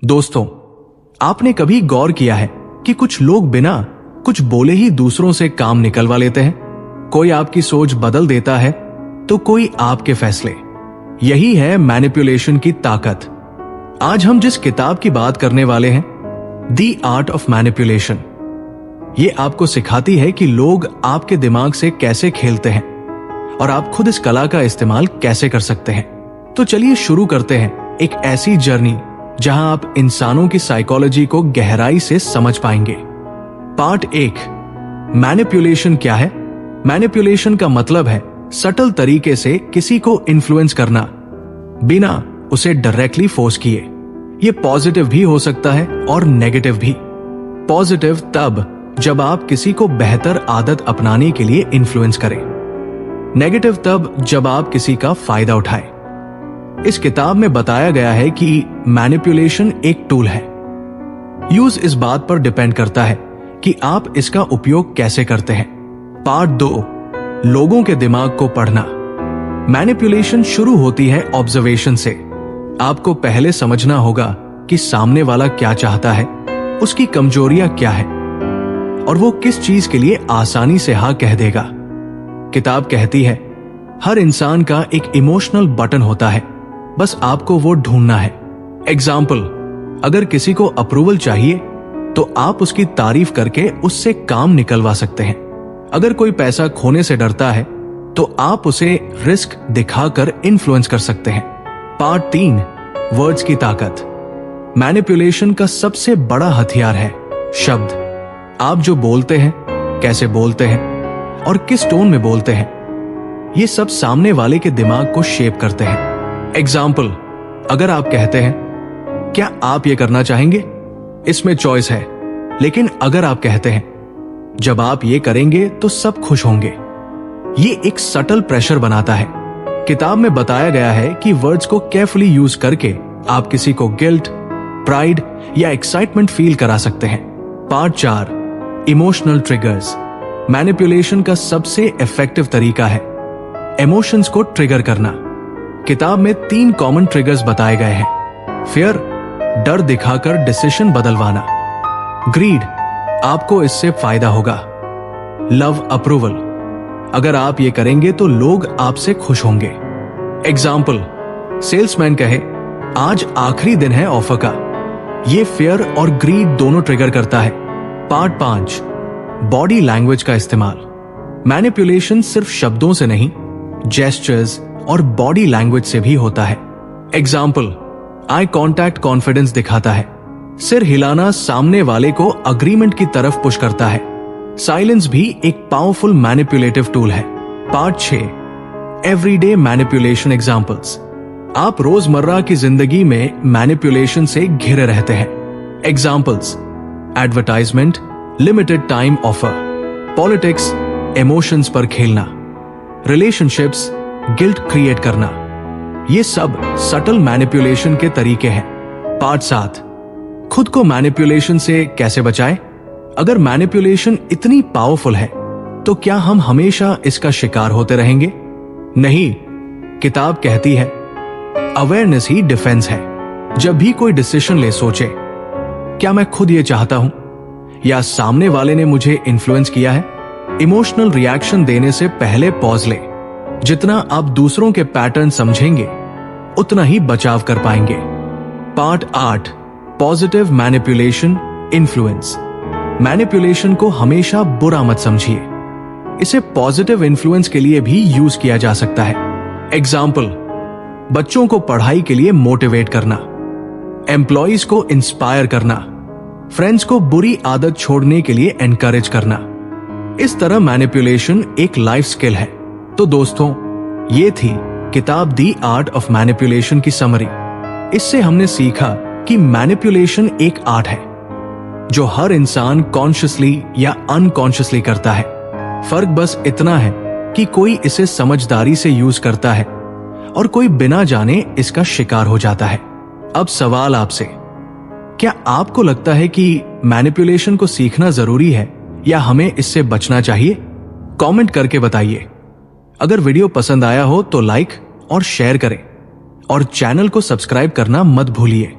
दोस्तों, आपने कभी गौर किया है कि कुछ लोग बिना कुछ बोले ही दूसरों से काम निकलवा लेते हैं? कोई आपकी सोच बदल देता है तो कोई आपके फैसले। यही है मैनिपुलेशन की ताकत। आज हम जिस किताब की बात करने वाले हैं, द आर्ट ऑफ मैनिपुलेशन, ये आपको सिखाती है कि लोग आपके दिमाग से कैसे खेलते हैं और आप खुद इस कला का इस्तेमाल कैसे कर सकते हैं। तो चलिए शुरू करते हैं एक ऐसी जर्नी जहां आप इंसानों की साइकोलॉजी को गहराई से समझ पाएंगे। पार्ट 1, मैनिपुलेशन क्या है? मैनिपुलेशन का मतलब है सटल तरीके से किसी को इन्फ्लुएंस करना बिना उसे डायरेक्टली फोर्स किए। ये पॉजिटिव भी हो सकता है और नेगेटिव भी। पॉजिटिव तब जब आप किसी को बेहतर आदत अपनाने के लिए इन्फ्लुएंस करें, नेगेटिव तब जब आप किसी का फायदा उठाएं। इस किताब में बताया गया है कि मैनिपुलेशन एक टूल है। यूज इस बात पर डिपेंड करता है कि आप इसका उपयोग कैसे करते हैं। पार्ट 2, लोगों के दिमाग को पढ़ना। मैनिपुलेशन शुरू होती है ऑब्जर्वेशन से। आपको पहले समझना होगा कि सामने वाला क्या चाहता है, उसकी कमजोरियां क्या है और वो किस चीज के लिए आसानी से हाँ कह देगा। किताब कहती है हर इंसान का एक इमोशनल बटन होता है, बस आपको वो ढूंढना है। एग्जाम्पल, अगर किसी को अप्रूवल चाहिए तो आप उसकी तारीफ करके उससे काम निकलवा सकते हैं। अगर कोई पैसा खोने से डरता है तो आप उसे रिस्क दिखाकर इन्फ्लुएंस कर सकते हैं। पार्ट 3, वर्ड्स की ताकत। मैनिपुलेशन का सबसे बड़ा हथियार है शब्द। आप जो बोलते हैं, कैसे बोलते हैं और किस टोन में बोलते हैं, ये सब सामने वाले के दिमाग को शेप करते हैं। एग्जाम्पल, अगर आप कहते हैं क्या आप ये करना चाहेंगे, इसमें चॉइस है, लेकिन अगर आप कहते हैं जब आप ये करेंगे तो सब खुश होंगे, ये एक सटल प्रेशर बनाता है। किताब में बताया गया है कि वर्ड्स को केयरफुली यूज करके आप किसी को गिल्ट, प्राइड या एक्साइटमेंट फील करा सकते हैं। Part 4, emotional triggers. मैनिपुलेशन का सबसे इफेक्टिव तरीका है इमोशंस को ट्रिगर करना। किताब में 3 कॉमन ट्रिगर्स बताए गए हैं। फियर, डर दिखाकर डिसीजन बदलवाना। ग्रीड, आपको इससे फायदा होगा। लव, अप्रूवल, अगर आप ये करेंगे तो लोग आपसे खुश होंगे। एग्जाम्पल, सेल्समैन कहे आज आखिरी दिन है ऑफर का। ये फियर और ग्रीड दोनों ट्रिगर करता है। पार्ट 5, बॉडी लैंग्वेज का इस्तेमाल। मैनिपुलेशन सिर्फ शब्दों से नहीं, जेस्चर्स और बॉडी लैंग्वेज से भी होता है। एग्जाम्पल, आई कॉन्टैक्ट कॉन्फिडेंस दिखाता है। सिर हिलाना सामने वाले को अग्रीमेंट की तरफ पुश करता है। साइलेंस भी एक पावरफुल मैनिपुलेटिव टूल है। Part 6, everyday manipulation examples. आप रोजमर्रा की जिंदगी में मैनिपुलेशन से घिरे रहते हैं। Examples, advertisement, limited time offer, politics, emotions पर खेलना, रिलेशनशिप्स, गिल्ट क्रिएट करना, ये सब सटल मैनिपुलेशन के तरीके हैं। पार्ट 7, खुद को मैनिपुलेशन से कैसे बचाएं? अगर मैनिपुलेशन इतनी पावरफुल है तो क्या हम हमेशा इसका शिकार होते रहेंगे? नहीं, किताब कहती है अवेयरनेस ही डिफेंस है। जब भी कोई डिसीजन ले, सोचे क्या मैं खुद ये चाहता हूं या सामने वाले ने मुझे इन्फ्लुएंस किया है। इमोशनल रिएक्शन देने से पहले पॉज ले। जितना आप दूसरों के पैटर्न समझेंगे उतना ही बचाव कर पाएंगे। Part 8, positive manipulation influence. Manipulation को हमेशा बुरा मत समझिए, इसे पॉजिटिव इन्फ्लुएंस के लिए भी यूज किया जा सकता है। एग्जाम्पल, बच्चों को पढ़ाई के लिए मोटिवेट करना, एम्प्लॉइज को इंस्पायर करना, फ्रेंड्स को बुरी आदत छोड़ने के लिए एनकरेज करना। इस तरह मैनिपुलेशन एक लाइफ स्किल है। तो दोस्तों, ये थी किताब द आर्ट ऑफ मैनिपुलेशन की समरी। इससे हमने सीखा कि मैनिपुलेशन एक आर्ट है जो हर इंसान कॉन्शियसली या अनकॉन्शियसली करता है। फर्क बस इतना है कि कोई इसे समझदारी से यूज करता है और कोई बिना जाने इसका शिकार हो जाता है। अब सवाल आपसे, क्या आपको लगता है कि मैनिपुलेशन को सीखना जरूरी है या हमें इससे बचना चाहिए? कमेंट करके बताइए। अगर वीडियो पसंद आया हो तो लाइक और शेयर करें और चैनल को सब्सक्राइब करना मत भूलिए।